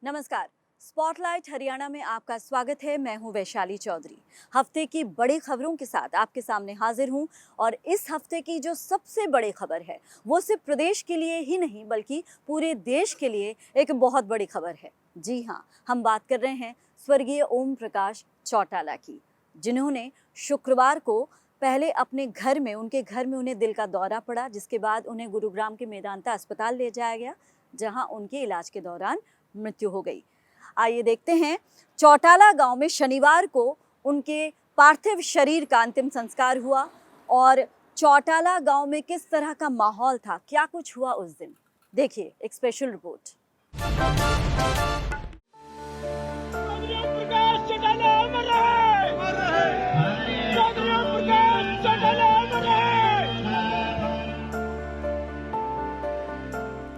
नमस्कार। स्पॉटलाइट हरियाणा में आपका स्वागत है। मैं हूं वैशाली चौधरी। हफ्ते की बड़ी खबरों के साथ आपके सामने हाजिर हूं और इस हफ्ते की जो सबसे बड़ी खबर है वो सिर्फ प्रदेश के लिए ही नहीं बल्कि पूरे देश के लिए एक बहुत बड़ी खबर है। जी हां, हम बात कर रहे हैं स्वर्गीय ओम प्रकाश चौटाला की, जिन्होंने शुक्रवार को पहले अपने घर में उन्हें दिल का दौरा पड़ा, जिसके बाद उन्हें गुरुग्राम के मेदांता अस्पताल ले जाया गया, जहां उनके इलाज के दौरान मृत्यु हो गई। आइए देखते हैं चौटाला गांव में शनिवार को उनके पार्थिव शरीर का अंतिम संस्कार हुआ और चौटाला गांव में किस तरह का माहौल था, क्या कुछ हुआ उस दिन। देखिए एक स्पेशल रिपोर्ट।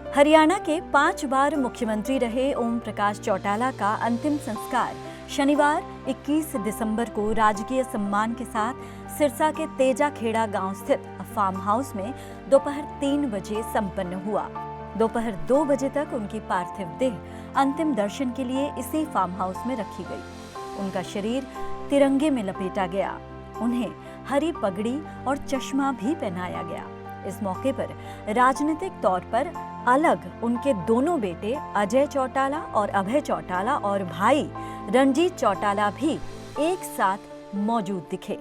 हरियाणा के 5 बार मुख्यमंत्री रहे ओम प्रकाश चौटाला का अंतिम संस्कार शनिवार 21 दिसंबर को राजकीय सम्मान के साथ सिरसा के तेजा खेड़ा गांव स्थित फार्म हाउस में दोपहर 3 बजे संपन्न हुआ। दोपहर 2 बजे तक उनकी पार्थिव देह अंतिम दर्शन के लिए इसी फार्म हाउस में रखी गई। उनका शरीर तिरंगे में लपेटा गया। उन्हें हरी पगड़ी और चश्मा भी पहनाया गया। इस मौके पर राजनीतिक तौर पर अलग उनके दोनों बेटे अजय चौटाला और अभय चौटाला और भाई रणजीत चौटाला भी एक साथ मौजूद दिखे।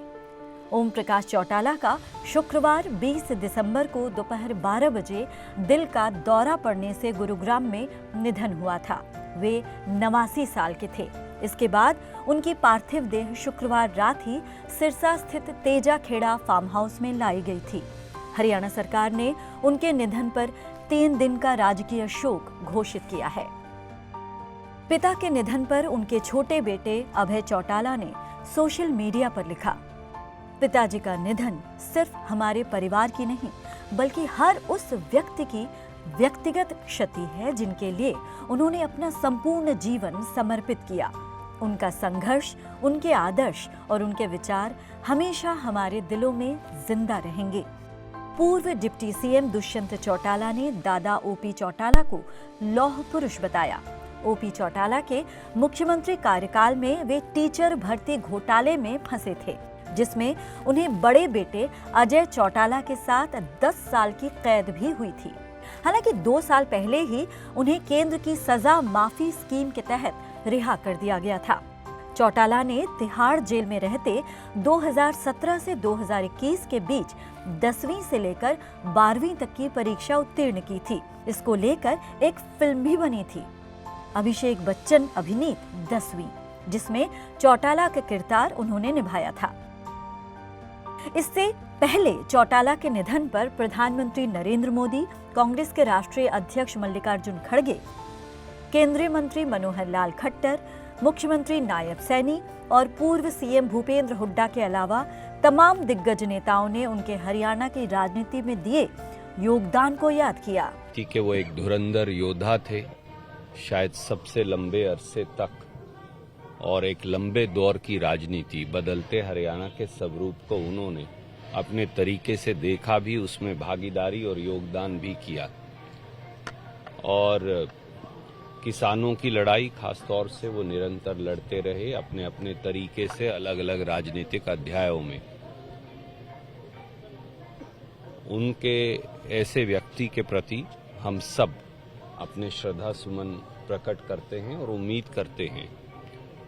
ओम प्रकाश चौटाला का शुक्रवार 20 दिसंबर को दोपहर 12 बजे दिल का दौरा पड़ने से गुरुग्राम में निधन हुआ था। वे 89 साल के थे। इसके बाद उनकी पार्थिव देह शुक्रवार रात ही सिरसा स्थित तेजा खेड़ा फार्म हाउस में लाई गई थी। हरियाणा सरकार ने उनके निधन पर 3 दिन का राजकीय शोक घोषित किया है। पिता के निधन पर उनके छोटे बेटे अभय चौटाला ने सोशल मीडिया पर लिखा, पिताजी का निधन सिर्फ हमारे परिवार की नहीं बल्कि हर उस व्यक्ति की व्यक्तिगत क्षति है जिनके लिए उन्होंने अपना संपूर्ण जीवन समर्पित किया। उनका संघर्ष, उनके आदर्श और उनके विचार हमेशा हमारे दिलों में जिंदा रहेंगे। पूर्व डिप्टी सीएम दुष्यंत चौटाला ने दादा ओपी चौटाला को लौह पुरुष बताया। ओपी चौटाला के मुख्यमंत्री कार्यकाल में वे टीचर भर्ती घोटाले में फंसे थे, जिसमें उन्हें बड़े बेटे अजय चौटाला के साथ 10 साल की कैद भी हुई थी। हालांकि 2 साल पहले ही उन्हें केंद्र की सजा माफी स्कीम के तहत रिहा कर दिया गया था। चौटाला ने तिहाड़ जेल में रहते 2017 से 2021 के बीच 10वीं से लेकर 12वीं तक की परीक्षा उत्तीर्ण की थी। इसको लेकर एक फिल्म भी बनी थी, अभिषेक बच्चन अभिनीत 10वीं, जिसमें चौटाला का किरदार उन्होंने निभाया था। इससे पहले चौटाला के निधन पर प्रधानमंत्री नरेंद्र मोदी, कांग्रेस के राष्ट्रीय अध्यक्ष मल्लिकार्जुन खड़गे, केंद्रीय मंत्री मनोहर लाल खट्टर, मुख्यमंत्री नायब सैनी और पूर्व सीएम भूपेंद्र हुड्डा के अलावा तमाम दिग्गज नेताओं ने उनके हरियाणा की राजनीति में दिए योगदान को याद किया। कि वो एक धुरंधर योद्धा थे, शायद सबसे लंबे अरसे तक, और एक लंबे दौर की राजनीति, बदलते हरियाणा के स्वरूप को उन्होंने अपने तरीके से देखा भी, उसमें भागीदारी और योगदान भी किया। और किसानों की लड़ाई खास तौर से वो निरंतर लड़ते रहे अपने अपने तरीके से अलग अलग राजनीतिक अध्यायों में। उनके ऐसे व्यक्ति के प्रति हम सब अपने श्रद्धा सुमन प्रकट करते हैं और उम्मीद करते हैं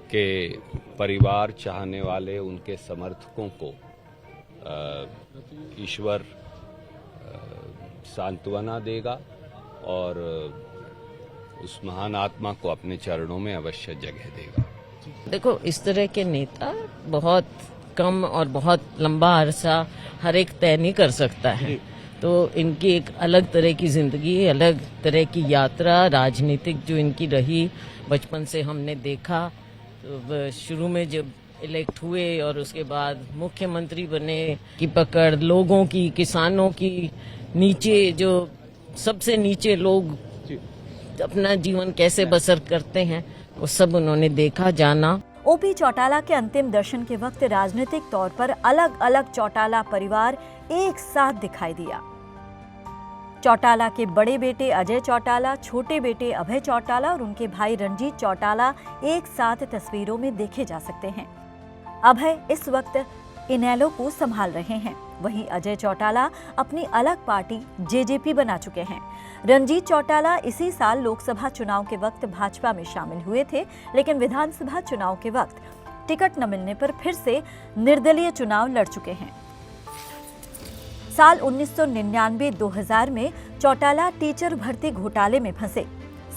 कि परिवार चाहने वाले उनके समर्थकों को ईश्वर सांत्वना देगा और उस महान आत्मा को अपने चरणों में अवश्य जगह देगा। देखो, इस तरह के नेता बहुत कम और बहुत लंबा अरसा हर एक तय नहीं कर सकता है। तो इनकी एक अलग तरह की जिंदगी, अलग तरह की यात्रा राजनीतिक जो इनकी रही, बचपन से हमने देखा। तो शुरू में जब इलेक्ट हुए और उसके बाद मुख्यमंत्री बने की पकड़, लोगों की, किसानों की, नीचे जो सबसे नीचे लोग अपना जीवन कैसे बसर करते हैं, वो सब उन्होंने देखा, जाना। ओपी चौटाला के अंतिम दर्शन के वक्त राजनीतिक तौर पर अलग अलग चौटाला परिवार एक साथ दिखाई दिया। चौटाला के बड़े बेटे अजय चौटाला, छोटे बेटे अभय चौटाला और उनके भाई रंजीत चौटाला एक साथ तस्वीरों में देखे जा सकते हैं। अभय इस वक्त इनेलो को संभाल रहे हैं, वहीं अजय चौटाला अपनी अलग पार्टी जेजेपी बना चुके हैं। रंजीत चौटाला इसी साल लोकसभा चुनाव के वक्त भाजपा में शामिल हुए थे, लेकिन विधानसभा चुनाव के वक्त टिकट न मिलने पर फिर से निर्दलीय चुनाव लड़ चुके हैं। साल 1999-2000 में चौटाला टीचर भर्ती घोटाले में फंसे।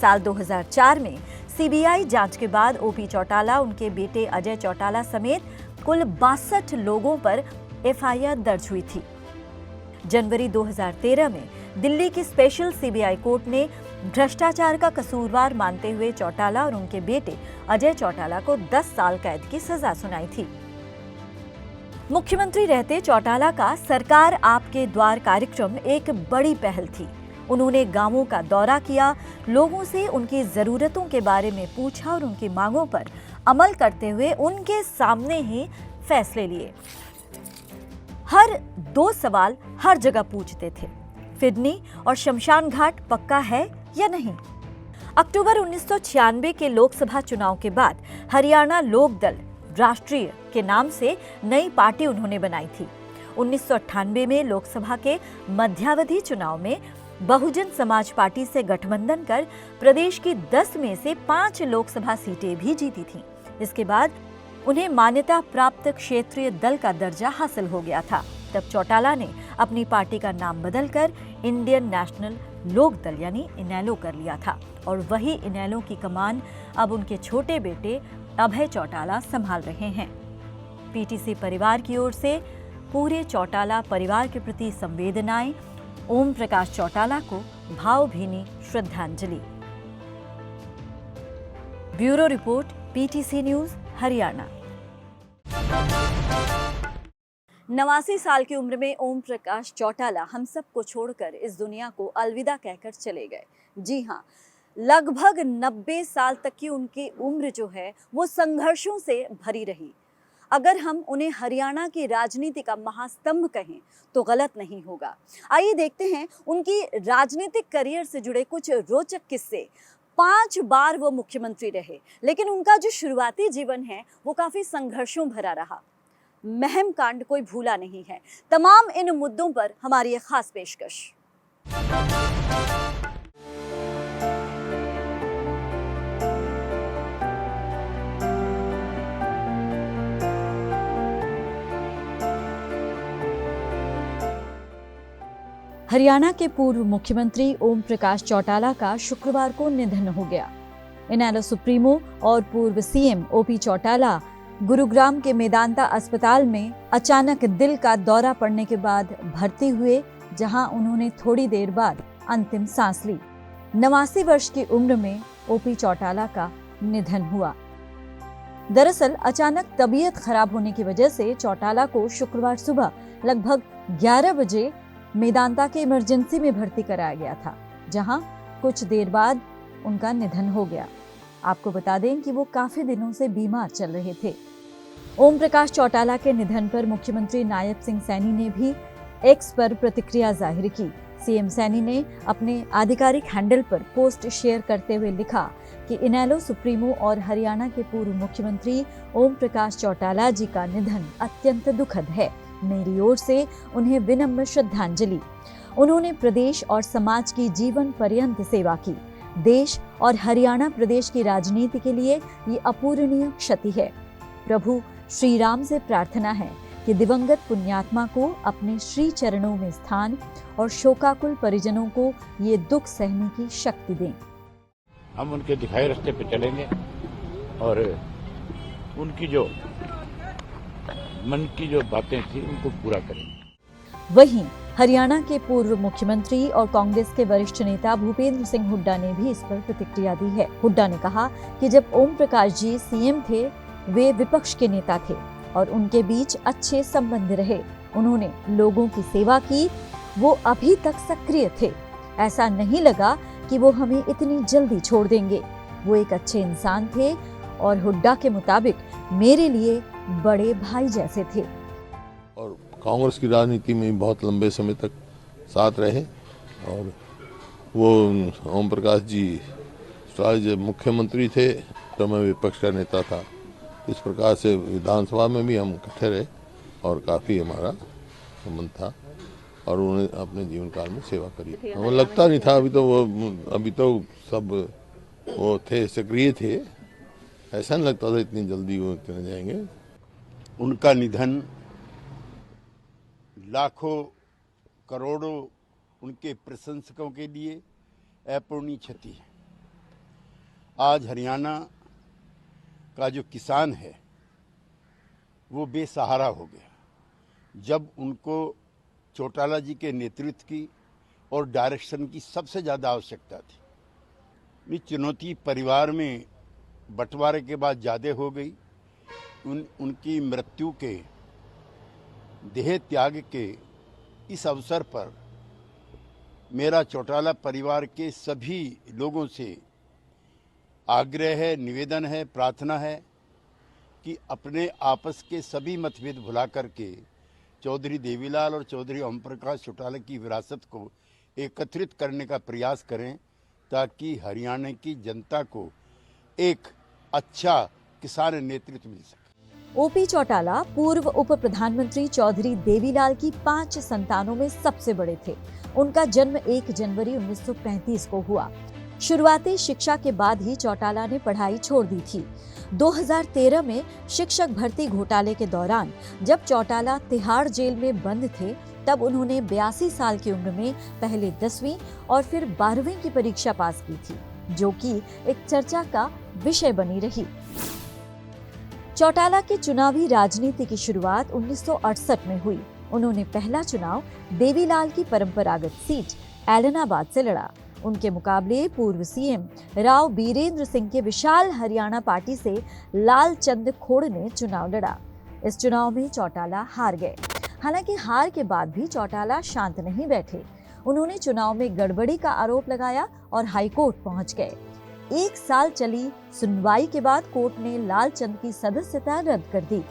साल 2004 में सीबीआई जांच के बाद ओपी चौटाला, उनके बेटे अजय चौटाला समेत कुल 62 लोगों पर एफआईआर दर्ज हुई थी। जनवरी 2013 में दिल्ली की स्पेशल सीबीआई कोर्ट ने भ्रष्टाचार का कसूरवार मानते हुए चौटाला और उनके बेटे अजय चौटाला को 10 साल कैद की सजा सुनाई थी। मुख्यमंत्री रहते चौटाला का सरकार आपके द्वार कार्यक्रम एक बड़ी पहल थी। उन्होंने गांवों का दौरा किया, लोगों से उनकी जरूरतों के बारे में पूछा और उनकी मांगों पर अमल करते हुए उनके सामने ही फैसले लिए। हर 2 सवाल हर जगह पूछते थे, फिरनी और शमशान घाट पक्का है या नहीं। अक्टूबर 1996 के लोकसभा चुनाव के बाद हरियाणा लोक दल राष्ट्रीय के नाम से नई पार्टी उन्होंने बनाई थी। 1998 में लोकसभा के मध्यावधि चुनाव में बहुजन समाज पार्टी से गठबंधन कर प्रदेश की 10 में से 5 लोकसभा सीटें भी जीती थीं। इसके बाद उन्हें मान्यता प्राप्त क्षेत्रीय दल का दर्जा हासिल हो गया था। तब चौटाला ने अपनी पार्टी का नाम बदलकर इंडियन नेशनल लोक दल यानी इनेलो कर लिया था और वही इनेलो की कमान अब उनके छोटे बेटे अभय चौटाला संभाल रहे हैं। पीटीसी परिवार की ओर से पूरे चौटाला परिवार के प्रति संवेदनाएं, ओम प्रकाश चौटाला को भावभीनी श्रद्धांजलि। Bureau report, PTC news, Haryana. 89 साल की उम्र में ओम प्रकाश चौटाला हम सबको छोड़कर इस दुनिया को अलविदा कहकर चले गए। जी हाँ, लगभग 90 साल तक की उनकी उम्र जो है वो संघर्षों से भरी रही। अगर हम उन्हें हरियाणा की राजनीति का महास्तंभ कहें तो गलत नहीं होगा। आइए देखते हैं उनकी राजनीतिक करियर से जुड़े कुछ रोचक किस्से। 5 बार वो मुख्यमंत्री रहे, लेकिन उनका जो शुरुआती जीवन है वो काफी संघर्षों भरा रहा। महम कांड कोई भूला नहीं है। तमाम इन मुद्दों पर हमारी एक खास पेशकश। हरियाणा के पूर्व मुख्यमंत्री ओम प्रकाश चौटाला का शुक्रवार को निधन हो गया। इनेलो सुप्रीमो और पूर्व सीएम ओपी चौटाला गुरुग्राम के मेदांता अस्पताल में अचानक दिल का दौरा पड़ने के बाद भर्ती हुए, जहां उन्होंने थोड़ी देर बाद अंतिम सांस ली। 89 वर्ष की उम्र में ओपी चौटाला का निधन हुआ। दरअसल अचानक तबीयत खराब होने की वजह से चौटाला को शुक्रवार सुबह लगभग 11 बजे मेदांता के इमरजेंसी में भर्ती कराया गया था, जहां कुछ देर बाद उनका निधन हो गया। आपको बता दें कि वो काफी दिनों से बीमार चल रहे थे। ओम प्रकाश चौटाला के निधन पर मुख्यमंत्री नायब सिंह सैनी ने भी एक्स पर प्रतिक्रिया जाहिर की। सीएम सैनी ने अपने आधिकारिक हैंडल पर पोस्ट शेयर करते हुए लिखा कि इनेलो सुप्रीमो और हरियाणा के पूर्व मुख्यमंत्री ओम प्रकाश चौटाला जी का निधन अत्यंत दुखद है। मेरी ओर से उन्हें विनम्र श्रद्धांजलि। उन्होंने प्रदेश और समाज की जीवन पर्यंत सेवा की। देश और हरियाणा प्रदेश की राजनीति के लिए ये अपूरणीय क्षति है। प्रभु श्री राम से प्रार्थना है कि दिवंगत पुण्यात्मा को अपने श्री चरणों में स्थान और शोकाकुल परिजनों को ये दुख सहने की शक्ति दें। हम उनके दिखाए रास्ते पे चलेंगे और उनकी जो मन की जो बातें थी उनको पूरा करेंगे। वहीं हरियाणा के पूर्व मुख्यमंत्री और कांग्रेस के वरिष्ठ नेता भूपेंद्र सिंह हुड्डा ने भी इस पर प्रतिक्रिया दी है। हुड्डा ने कहा कि जब ओम प्रकाश जी सीएम थे, वे विपक्ष के नेता थे और उनके बीच अच्छे संबंध रहे। उन्होंने लोगों की सेवा की, वो अभी तक सक्रिय थे। ऐसा नहीं लगा कि वो हमें इतनी जल्दी छोड़ देंगे। वो एक अच्छे इंसान थे और हुड्डा के मुताबिक मेरे लिए बड़े भाई जैसे थे। और कांग्रेस की राजनीति में बहुत लंबे समय तक साथ रहे और वो ओम प्रकाश जी जब मुख्यमंत्री थे तो मैं विपक्ष का नेता था। इस प्रकार से विधानसभा में भी हम इकट्ठे रहे और काफ़ी हमारा संबंध था और उन्होंने अपने जीवन काल में सेवा करी। वो लगता नहीं था, अभी तो सब वो थे, सक्रिय थे, ऐसा नहीं लगता था इतनी जल्दी वो चले जाएंगे। उनका निधन लाखों करोड़ों उनके प्रशंसकों के लिए अपूर्णीय क्षति है। आज हरियाणा का जो किसान है वो बेसहारा हो गया। जब उनको चौटाला जी के नेतृत्व की और डायरेक्शन की सबसे ज़्यादा आवश्यकता थी। ये चुनौती परिवार में बंटवारे के बाद ज़्यादा हो गई। उनकी मृत्यु के, देह त्याग के इस अवसर पर मेरा चौटाला परिवार के सभी लोगों से आग्रह है, निवेदन है, प्रार्थना है कि अपने आपस के सभी मतभेद भुला करके चौधरी देवीलाल और चौधरी ओम प्रकाश चौटाला की विरासत को एकत्रित करने का प्रयास करें ताकि हरियाणा की जनता को एक अच्छा किसान नेतृत्व मिल सके। ओपी चौटाला पूर्व उप प्रधानमंत्री चौधरी देवीलाल की 5 संतानों में सबसे बड़े थे। उनका जन्म 1 जनवरी 1935 को हुआ। शुरुआती शिक्षा के बाद ही चौटाला ने पढ़ाई छोड़ दी थी। 2013 में शिक्षक भर्ती घोटाले के दौरान जब चौटाला तिहाड़ जेल में बंद थे, तब उन्होंने 82 साल की उम्र में पहले 10वीं और फिर 12वीं की परीक्षा पास की थी, जो कि एक चर्चा का विषय बनी रही। चौटाला की चुनावी राजनीति की शुरुआत 1968 में हुई। उन्होंने पहला चुनाव देवीलाल की परंपरागत सीट एलनाबाद से लड़ा। उनके मुकाबले पूर्व सीएम राव बीरेंद्र सिंह के विशाल हरियाणा पार्टी से लालचंद खोड़ ने चुनाव लड़ा। इस चुनाव में चौटाला हार गए। हालांकि हार के बाद भी चौटाला शांत नहीं बैठे। उन्होंने चुनाव में गड़बड़ी का आरोप लगाया और हाईकोर्ट पहुंच गए। 1 साल चली सुनवाई के बाद कोर्ट ने लालचंद की सदस्यता रद्द कर दी।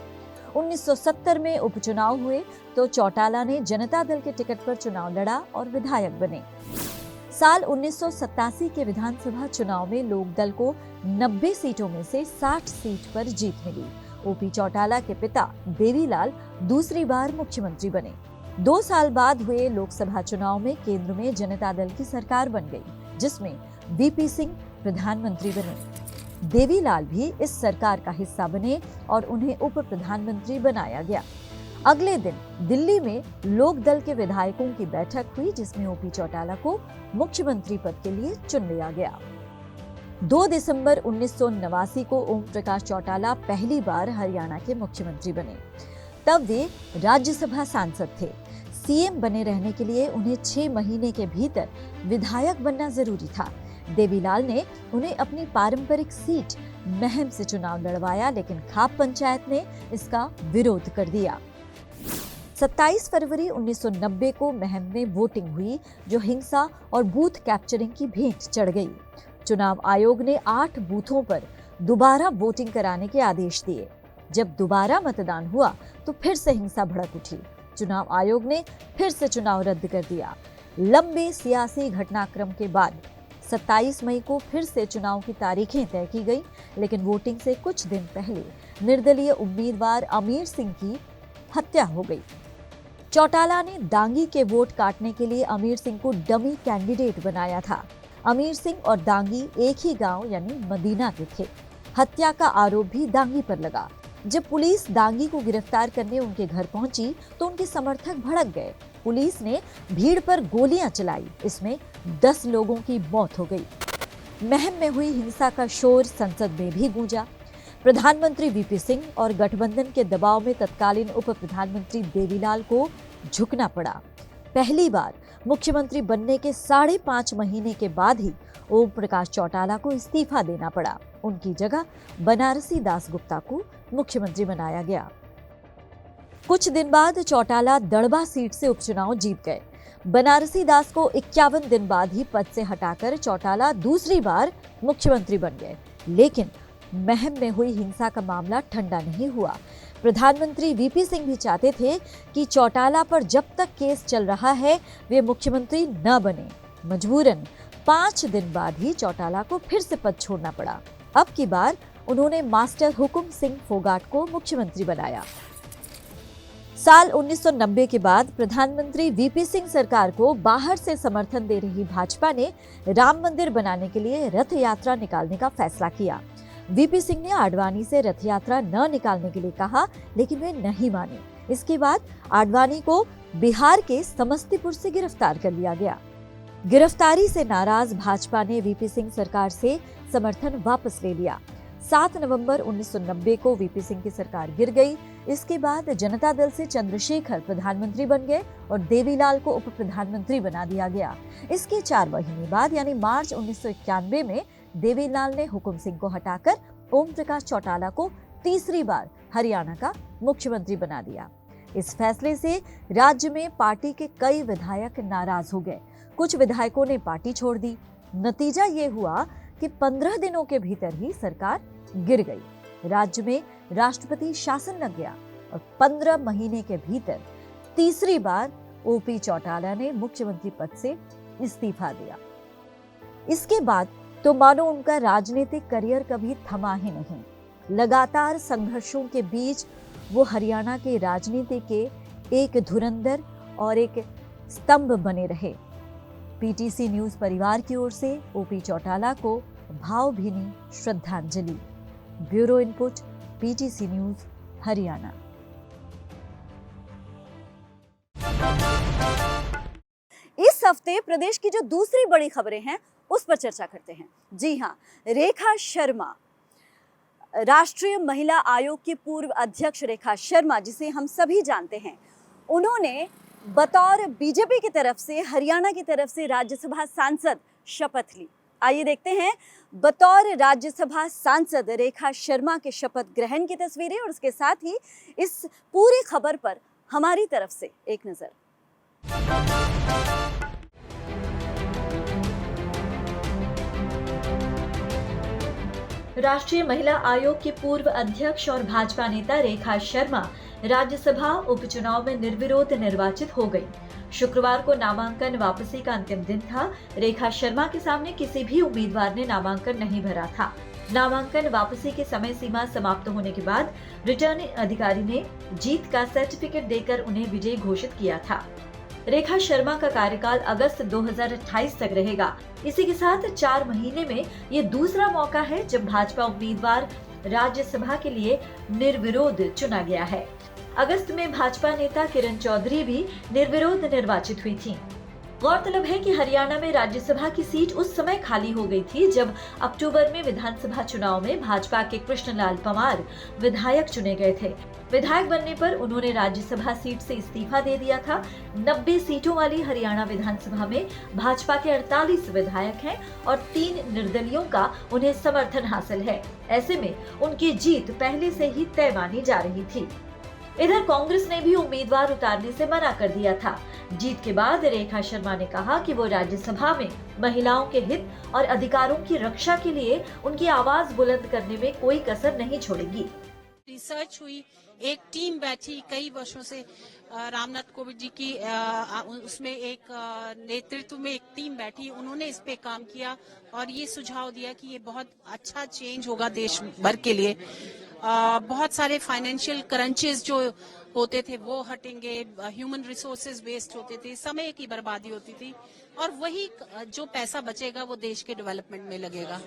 1970 में उपचुनाव हुए तो चौटाला ने जनता दल के टिकट पर चुनाव लड़ा और विधायक बने। साल 1987 के विधानसभा चुनाव में लोकदल को 90 सीटों में से 60 सीट पर जीत मिली। ओपी चौटाला के पिता देवीलाल दूसरी बार मुख्यमंत्री बने। 2 साल बाद हुए लोकसभा चुनाव में केंद्र में जनता दल की सरकार बन गई, जिसमें वीपी सिंह प्रधानमंत्री बने। देवीलाल भी इस सरकार का हिस्सा बने और उन्हें उप प्रधानमंत्री बनाया गया। अगले दिन दिल्ली में लोकदल के विधायकों की बैठक हुई, जिसमें ओपी चौटाला को मुख्यमंत्री पद के लिए चुन लिया गया। 2 दिसंबर 1989 को ओम प्रकाश चौटाला पहली बार हरियाणा के मुख्यमंत्री बने। तब वे राज्यसभा सांसद थे। सीएम बने रहने के लिए उन्हें 6 महीने के भीतर विधायक बनना जरूरी था। देवीलाल ने उन्हें अपनी पारंपरिक सीट महम से चुनाव लड़वाया, लेकिन खाप पंचायत ने इसका विरोध कर दिया। 27 फरवरी 1990 को महम में वोटिंग हुई, जो हिंसा और बूथ कैप्चरिंग की भेंट चढ़ गई। चुनाव आयोग ने 8 बूथों पर दोबारा वोटिंग कराने के आदेश दिए। जब दोबारा मतदान हुआ तो फिर से हिंसा भड़क उठी। चुनाव आयोग ने फिर से चुनाव रद्द कर दिया। लंबे सियासी घटनाक्रम के बाद 27 मई को फिर से चुनाव की तारीखें तय की गई, लेकिन वोटिंग से कुछ दिन पहले निर्दलीय उम्मीदवार अमीर सिंह की हत्या हो गई। चौटाला ने दांगी के वोट काटने के लिए अमीर सिंह को डमी कैंडिडेट बनाया था। अमीर सिंह और दांगी एक ही गांव यानी मदीना के थे। हत्या का आरोप भी दांगी पर लगा। जब पुलिस दांगी को गिरफ्तार करने उनके घर पहुंची तो उनके समर्थक भड़क गए। पुलिस ने भीड़ पर गोलियां चलाई। इसमें 10 लोगों की मौत हो गई। महम में हुई हिंसा का शोर संसद में भी गूंजा। प्रधानमंत्री वीपी सिंह और गठबंधन के दबाव में तत्कालीन उप प्रधानमंत्री देवीलाल को झुकना पड़ा। पहली बार मुख्यमंत्री बनने के 5.5 महीने के बाद ही ओम प्रकाश चौटाला को इस्तीफा देना पड़ा। उनकी जगह बनारसी दास गुप्ता को मुख्यमंत्री बनाया गया। कुछ दिन बाद चौटाला दड़बा सीट से उपचुनाव जीत गए। बनारसी दास को 51 दिन बाद ही पद से हटाकर चौटाला दूसरी बार मुख्यमंत्री बन गए। लेकिन महम में हुई हिंसा का मामला ठंडा नहीं हुआ। प्रधानमंत्री वीपी सिंह भी चाहते थे कि चौटाला पर जब तक केस चल रहा है वे मुख्यमंत्री न बने। मजबूरन 5 दिन बाद ही चौटाला को फिर से पद छोड़ना पड़ा। अब की बार उन्होंने मास्टर हुकुम सिंह फोगाट को मुख्यमंत्री बनाया। साल 1990 के बाद प्रधानमंत्री वीपी सिंह सरकार को बाहर से समर्थन दे रही भाजपा ने राम मंदिर बनाने के लिए रथ यात्रा निकालने का फैसला किया। वीपी सिंह ने आडवाणी से रथ यात्रा न निकालने के लिए कहा, लेकिन वे नहीं माने। इसके बाद आडवाणी को बिहार के समस्तीपुर से गिरफ्तार कर लिया गया। गिरफ्तारी से नाराज भाजपा ने वीपी सिंह सरकार से समर्थन वापस ले लिया। 7 नवंबर 1990 को वीपी सिंह की सरकार गिर गई। इसके बाद जनता दल से चंद्रशेखर प्रधानमंत्री बन गए और देवीलाल को उप प्रधानमंत्री बना दिया गया। इसके 4 महीने बाद यानी मार्च 1991 में देवीलाल ने हुकुम सिंह को हटाकर ओम प्रकाश चौटाला को तीसरी बार हरियाणा का मुख्यमंत्री बना दिया। इस फैसले से राज्य में पार्टी के कई विधायक नाराज हो गए। कुछ विधायकों ने पार्टी छोड़ दी। नतीजा ये हुआ कि 15 दिनों के भीतर ही सरकार गिर गई। राज्य में राष्ट्रपति शासन लग गया और 15 महीने के भीतर तीसरी बार ओपी चौटाला ने मुख्यमंत्री पद से इस्तीफा दिया। इसके बाद तो मानो उनका राजनीतिक करियर कभी थमा ही नहीं। लगातार संघर्षों के बीच वो हरियाणा के राजनीति के एक धुरंधर और एक स्तंभ बने रहे। पीटीसी न्यूज परिवार की ओर से ओपी चौटाला को भावभीनी श्रद्धांजलि। Bureau input, PTC news, Haryana. इस हफ्ते प्रदेश की जो दूसरी बड़ी खबरें हैं उस पर चर्चा करते हैं। जी हां, रेखा शर्मा, राष्ट्रीय महिला आयोग की पूर्व अध्यक्ष रेखा शर्मा, जिसे हम सभी जानते हैं, उन्होंने बतौर बीजेपी की तरफ से, हरियाणा की तरफ से राज्यसभा सांसद शपथ ली। आइए देखते हैं बतौर राज्यसभा सांसद रेखा शर्मा के शपथ ग्रहण की तस्वीरें और उसके साथ ही इस पूरी खबर पर हमारी तरफ से एक नजर। राष्ट्रीय महिला आयोग की पूर्व अध्यक्ष और भाजपा नेता रेखा शर्मा राज्यसभा उपचुनाव में निर्विरोध निर्वाचित हो गई। शुक्रवार को नामांकन वापसी का अंतिम दिन था। रेखा शर्मा के सामने किसी भी उम्मीदवार ने नामांकन नहीं भरा था। नामांकन वापसी की समय सीमा समाप्त होने के बाद रिटर्निंग अधिकारी ने जीत का सर्टिफिकेट देकर उन्हें विजयी घोषित किया था। रेखा शर्मा का कार्यकाल अगस्त 2028 तक रहेगा। इसी के साथ 4 महीने में ये दूसरा मौका है जब भाजपा उम्मीदवार राज्यसभा के लिए निर्विरोध चुना गया है। अगस्त में भाजपा नेता किरण चौधरी भी निर्विरोध निर्वाचित हुई थी। गौरतलब है कि हरियाणा में राज्यसभा की सीट उस समय खाली हो गई थी जब अक्टूबर में विधानसभा चुनाव में भाजपा के कृष्णलाल पंवार विधायक चुने गए थे। विधायक बनने पर उन्होंने राज्यसभा सीट से इस्तीफा दे दिया था। 90 सीटों वाली हरियाणा विधानसभा में भाजपा के 48 विधायक हैं और 3 निर्दलियों का उन्हें समर्थन हासिल है। ऐसे में उनकी जीत पहले से ही तय मानी जा रही थी। इधर कांग्रेस ने भी उम्मीदवार उतारने से मना कर दिया था। जीत के बाद रेखा शर्मा ने कहा कि वो राज्यसभा में महिलाओं के हित और अधिकारों की रक्षा के लिए उनकी आवाज बुलंद करने में कोई कसर नहीं छोड़ेगी। रिसर्च हुई, एक टीम बैठी कई वर्षों से, रामनाथ कोविंद जी की उसमें एक नेतृत्व में एक टीम बैठी, उन्होंने इस पे काम किया और ये सुझाव दिया कि ये बहुत अच्छा चेंज होगा देश भर के लिए। बहुत सारे फाइनेंशियल क्रंचेस जो होते थे वो हटेंगे, ह्यूमन रिसोर्सेज वेस्ट होते थे, समय की बर्बादी होती थी और वही जो पैसा बचेगा वो देश के डेवलपमेंट में लगेगा।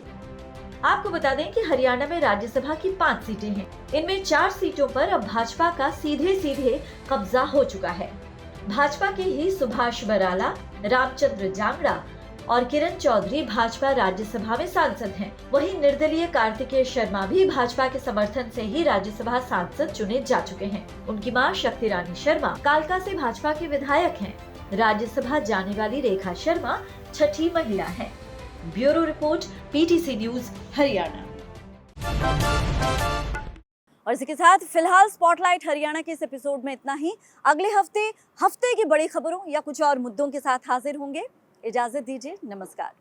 आपको बता दें कि हरियाणा में राज्यसभा की 5 सीटें हैं। इनमें 4 सीटों पर अब भाजपा का सीधे कब्जा हो चुका है। भाजपा के ही सुभाष बराला, रामचंद्र जांगड़ा और किरण चौधरी भाजपा राज्यसभा में सांसद हैं। वहीं निर्दलीय कार्तिकेय शर्मा भी भाजपा के समर्थन से ही राज्यसभा सांसद चुने जा चुके हैं। उनकी मां शक्ति रानी शर्मा कालका से भाजपा के विधायक हैं। राज्यसभा जाने वाली रेखा शर्मा 6ठी महिला है। Bureau report, PTC news, Haryana. और इसी के साथ फिलहाल स्पॉटलाइट हरियाणा के इस एपिसोड में इतना ही। अगले हफ्ते की बड़ी खबरों या कुछ और मुद्दों के साथ हाजिर होंगे। इजाजत दीजिए, नमस्कार।